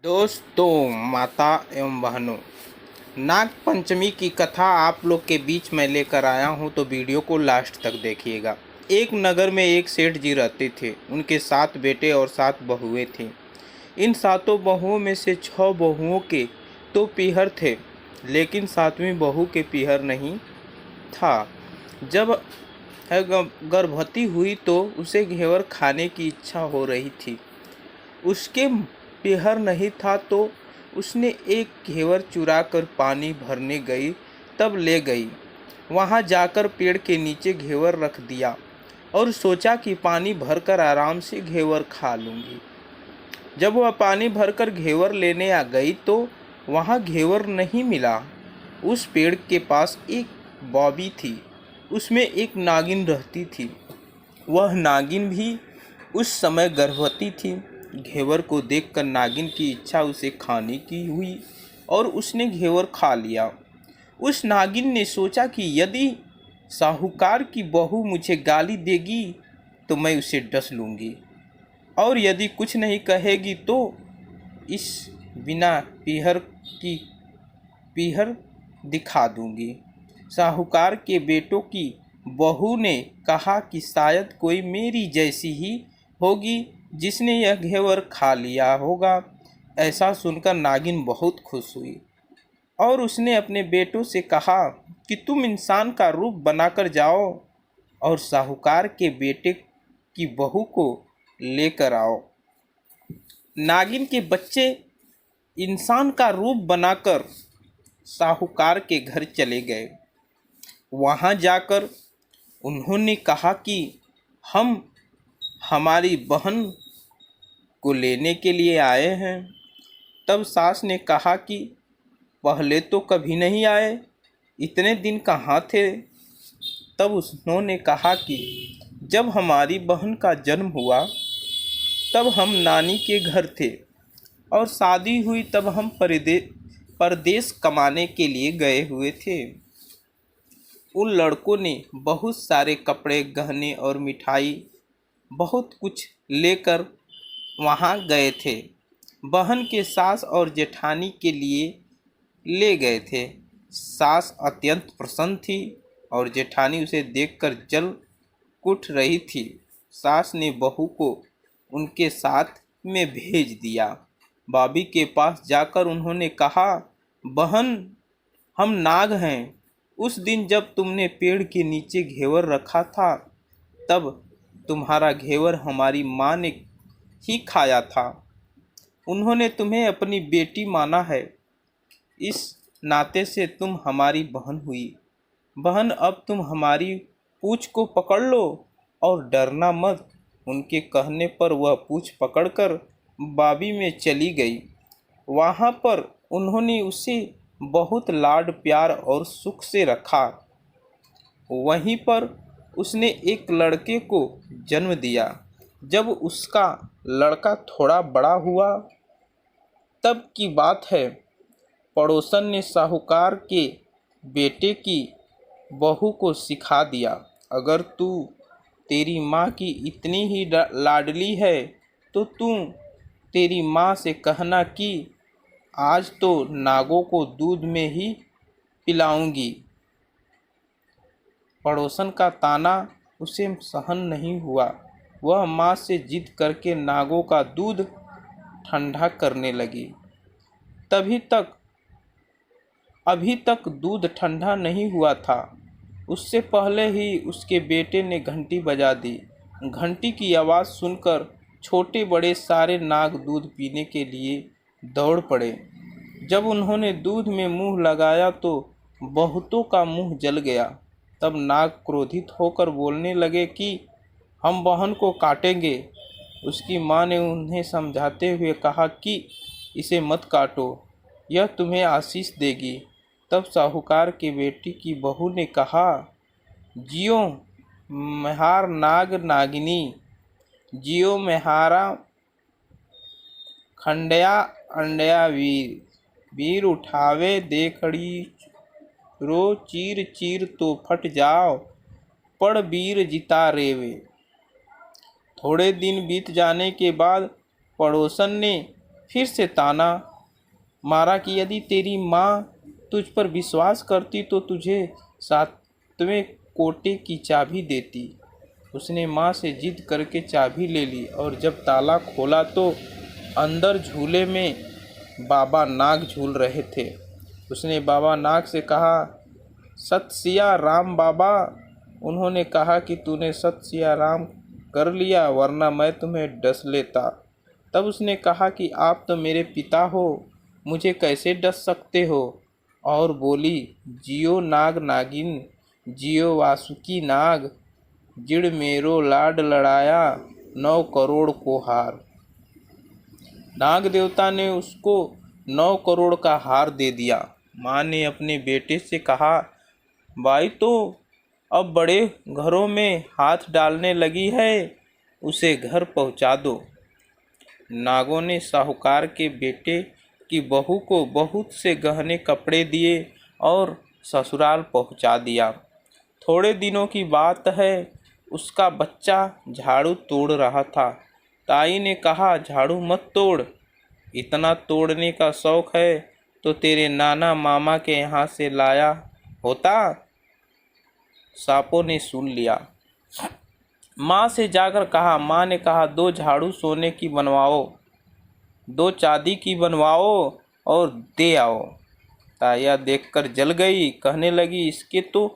दोस्तों, माता एवं बहनों, नाग पंचमी की कथा आप लोग के बीच में लेकर आया हूँ, तो वीडियो को लास्ट तक देखिएगा। एक नगर में एक सेठ जी रहते थे। उनके 7 बेटे और 7 बहुएं थीं। इन 7 बहुओं में से 6 बहुओं के तो पीहर थे, लेकिन 7वीं बहू के पीहर नहीं था। जब गर्भवती हुई तो उसे घेवर खाने की इच्छा हो रही थी। उसके पीहर नहीं था तो उसने एक घेवर चुरा कर पानी भरने गई, तब ले गई। वहां जाकर पेड़ के नीचे घेवर रख दिया और सोचा कि पानी भरकर आराम से घेवर खा लूँगी। जब वह पानी भरकर घेवर लेने आ गई तो वहां घेवर नहीं मिला। उस पेड़ के पास एक बॉबी थी, उसमें एक नागिन रहती थी। वह नागिन भी उस समय गर्भवती थी। घेवर को देखकर नागिन की इच्छा उसे खाने की हुई और उसने घेवर खा लिया। उस नागिन ने सोचा कि यदि साहूकार की बहू मुझे गाली देगी तो मैं उसे डस लूँगी, और यदि कुछ नहीं कहेगी तो इस बिना पीहर की पीहर दिखा दूँगी। साहूकार के बेटों की बहू ने कहा कि शायद कोई मेरी जैसी ही होगी जिसने यह घेवर खा लिया होगा। ऐसा सुनकर नागिन बहुत खुश हुई और उसने अपने बेटों से कहा कि तुम इंसान का रूप बनाकर जाओ और साहूकार के बेटे की बहू को लेकर आओ। नागिन के बच्चे इंसान का रूप बनाकर साहूकार के घर चले गए। वहां जाकर उन्होंने कहा कि हम हमारी बहन को लेने के लिए आए हैं। तब सास ने कहा कि पहले तो कभी नहीं आए, इतने दिन कहाँ थे? तब उन्होंने कहा कि जब हमारी बहन का जन्म हुआ तब हम नानी के घर थे और शादी हुई तब हम परदेश कमाने के लिए गए हुए थे। उन लड़कों ने बहुत सारे कपड़े, गहने और मिठाई बहुत कुछ लेकर वहाँ गए थे। बहन के सास और जेठानी के लिए ले गए थे। सास अत्यंत प्रसन्न थी और जेठानी उसे देखकर जल उठ रही थी। सास ने बहू को उनके साथ में भेज दिया। भाभी के पास जाकर उन्होंने कहा, बहन, हम नाग हैं। उस दिन जब तुमने पेड़ के नीचे घेवर रखा था तब तुम्हारा घेवर हमारी माँ ने ही खाया था। उन्होंने तुम्हें अपनी बेटी माना है, इस नाते से तुम हमारी बहन हुई। बहन, अब तुम हमारी पूँछ को पकड़ लो और डरना मत। उनके कहने पर वह पूँछ पकड़कर बावी में चली गई। वहाँ पर उन्होंने उसे बहुत लाड प्यार और सुख से रखा। वहीं पर उसने एक लड़के को जन्म दिया। जब उसका लड़का थोड़ा बड़ा हुआ तब की बात है, पड़ोसन ने साहूकार के बेटे की बहू को सिखा दिया, अगर तू तेरी माँ की इतनी ही लाडली है तो तू तेरी माँ से कहना कि आज तो नागों को दूध में ही पिलाऊंगी। पड़ोसन का ताना उसे सहन नहीं हुआ। वह माँ से जिद करके नागों का दूध ठंडा करने लगी। अभी तक दूध ठंडा नहीं हुआ था, उससे पहले ही उसके बेटे ने घंटी बजा दी। घंटी की आवाज़ सुनकर छोटे बड़े सारे नाग दूध पीने के लिए दौड़ पड़े। जब उन्होंने दूध में मुंह लगाया तो बहुतों का मुंह जल गया। तब नाग क्रोधित होकर बोलने लगे कि हम बहन को काटेंगे। उसकी माँ ने उन्हें समझाते हुए कहा कि इसे मत काटो, यह तुम्हें आशीष देगी। तब साहूकार के बेटी की बहू ने कहा, जियो मेहार नाग नागिनी, जियो मेहारा खंडया अंडया वीर, वीर उठावे देखड़ी रो, चीर चीर तो फट जाओ, पड़ वीर जिता रेवे। थोड़े दिन बीत जाने के बाद पड़ोसन ने फिर से ताना मारा कि यदि तेरी माँ तुझ पर विश्वास करती तो तुझे 7वें कोटे की चाबी देती। उसने माँ से जिद करके चाबी ले ली और जब ताला खोला तो अंदर झूले में बाबा नाग झूल रहे थे। उसने बाबा नाग से कहा, सत सिया राम बाबा। उन्होंने कहा कि तूने सत सिया राम कर लिया, वरना मैं तुम्हें डस लेता। तब उसने कहा कि आप तो मेरे पिता हो, मुझे कैसे डस सकते हो। और बोली, जियो नाग नागिन, जियो वासुकी नाग, जिड़ मेरो लाड लड़ाया 9 करोड़ को हार। नाग देवता ने उसको 9 करोड़ का हार दे दिया। माँ ने अपने बेटे से कहा, भाई तो अब बड़े घरों में हाथ डालने लगी है, उसे घर पहुंचा दो। नागों ने साहूकार के बेटे की बहू को बहुत से गहने कपड़े दिए और ससुराल पहुंचा दिया। थोड़े दिनों की बात है, उसका बच्चा झाड़ू तोड़ रहा था। ताई ने कहा, झाड़ू मत तोड़, इतना तोड़ने का शौक है तो तेरे नाना मामा के यहाँ से लाया होता। सांपों ने सुन लिया। माँ से जाकर कहा। माँ ने कहा, 2 झाड़ू सोने की बनवाओ, 2 चांदी की बनवाओ और दे आओ। ताया देखकर जल गई, कहने लगी, इसके तो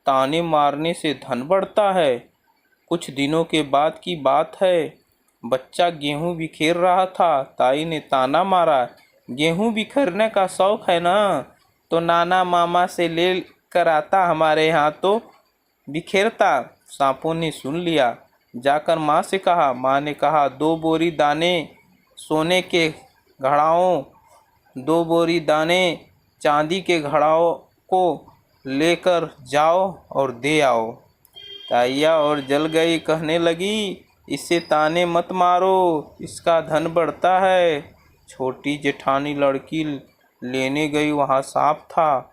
ताने मारने से धन बढ़ता है। कुछ दिनों के बाद की बात है, बच्चा गेहूं बिखेर रहा था। ताई ने ताना मारा, गेहूं बिखेरने का शौक है ना, तो नाना मामा से ले कर आता, हमारे यहाँ तो बिखेरता। सांपों ने सुन लिया। जाकर माँ से कहा। माँ ने कहा, 2 बोरी दाने सोने के घड़ाओं, 2 बोरी दाने चांदी के घड़ाओं को लेकर जाओ और दे आओ। ताइया और जल गई, कहने लगी, इससे ताने मत मारो, इसका धन बढ़ता है। छोटी जेठानी लड़की लेने गई, वहाँ सांप था।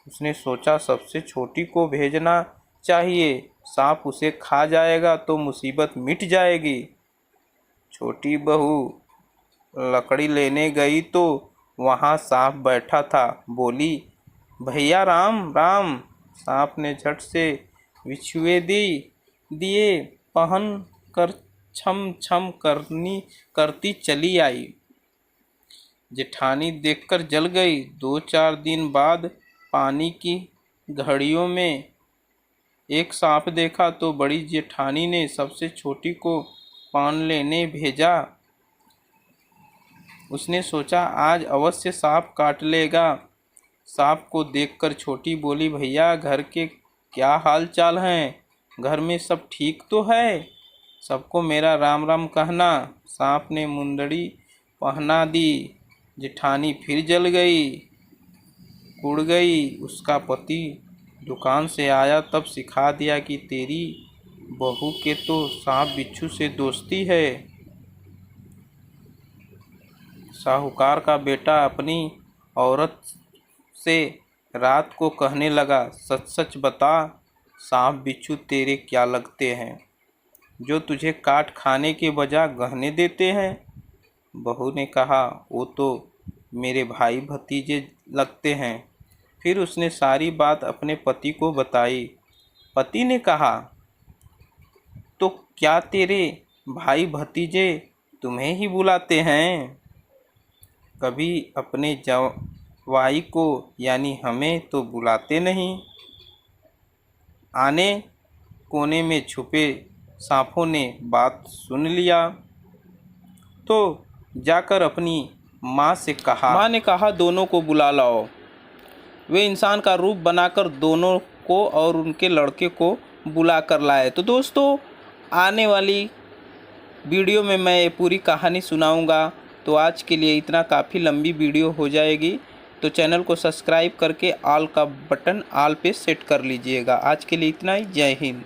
उसने सोचा सबसे छोटी को भेजना चाहिए, सांप उसे खा जाएगा तो मुसीबत मिट जाएगी। छोटी बहू लकड़ी लेने गई तो वहाँ सांप बैठा था। बोली, भैया राम राम। सांप ने झट से बिछुए दिए पहन कर छम छम करती चली आई। जेठानी देखकर जल गई। 2-4 दिन बाद पानी की घड़ियों में एक सांप देखा तो बड़ी जेठानी ने सबसे छोटी को पान लेने भेजा। उसने सोचा आज अवश्य सांप काट लेगा। सांप को देखकर छोटी बोली, भैया घर के क्या हाल चाल हैं, घर में सब ठीक तो है, सबको मेरा राम राम कहना। सांप ने मुंदड़ी पहना दी। जेठानी फिर जल गई, उड़ गई। उसका पति दुकान से आया तब सिखा दिया कि तेरी बहू के तो सांप बिच्छू से दोस्ती है। साहूकार का बेटा अपनी औरत से रात को कहने लगा, सच सच बता, सांप बिच्छू तेरे क्या लगते हैं जो तुझे काट खाने के बजाय गहने देते हैं। बहू ने कहा, वो तो मेरे भाई भतीजे लगते हैं। फिर उसने सारी बात अपने पति को बताई। पति ने कहा, तो क्या तेरे भाई भतीजे तुम्हें ही बुलाते हैं, कभी अपने जवाई को यानी हमें तो बुलाते नहीं। आने कोने में छुपे सांपों ने बात सुन लिया तो जाकर अपनी माँ से कहा। माँ ने कहा, दोनों को बुला लाओ। वे इंसान का रूप बनाकर दोनों को और उनके लड़के को बुला कर लाए। तो दोस्तों, आने वाली वीडियो में मैं ये पूरी कहानी सुनाऊंगा। तो आज के लिए इतना, काफ़ी लंबी वीडियो हो जाएगी, तो चैनल को सब्सक्राइब करके ऑल का बटन ऑल पे सेट कर लीजिएगा। आज के लिए इतना ही। जय हिंद।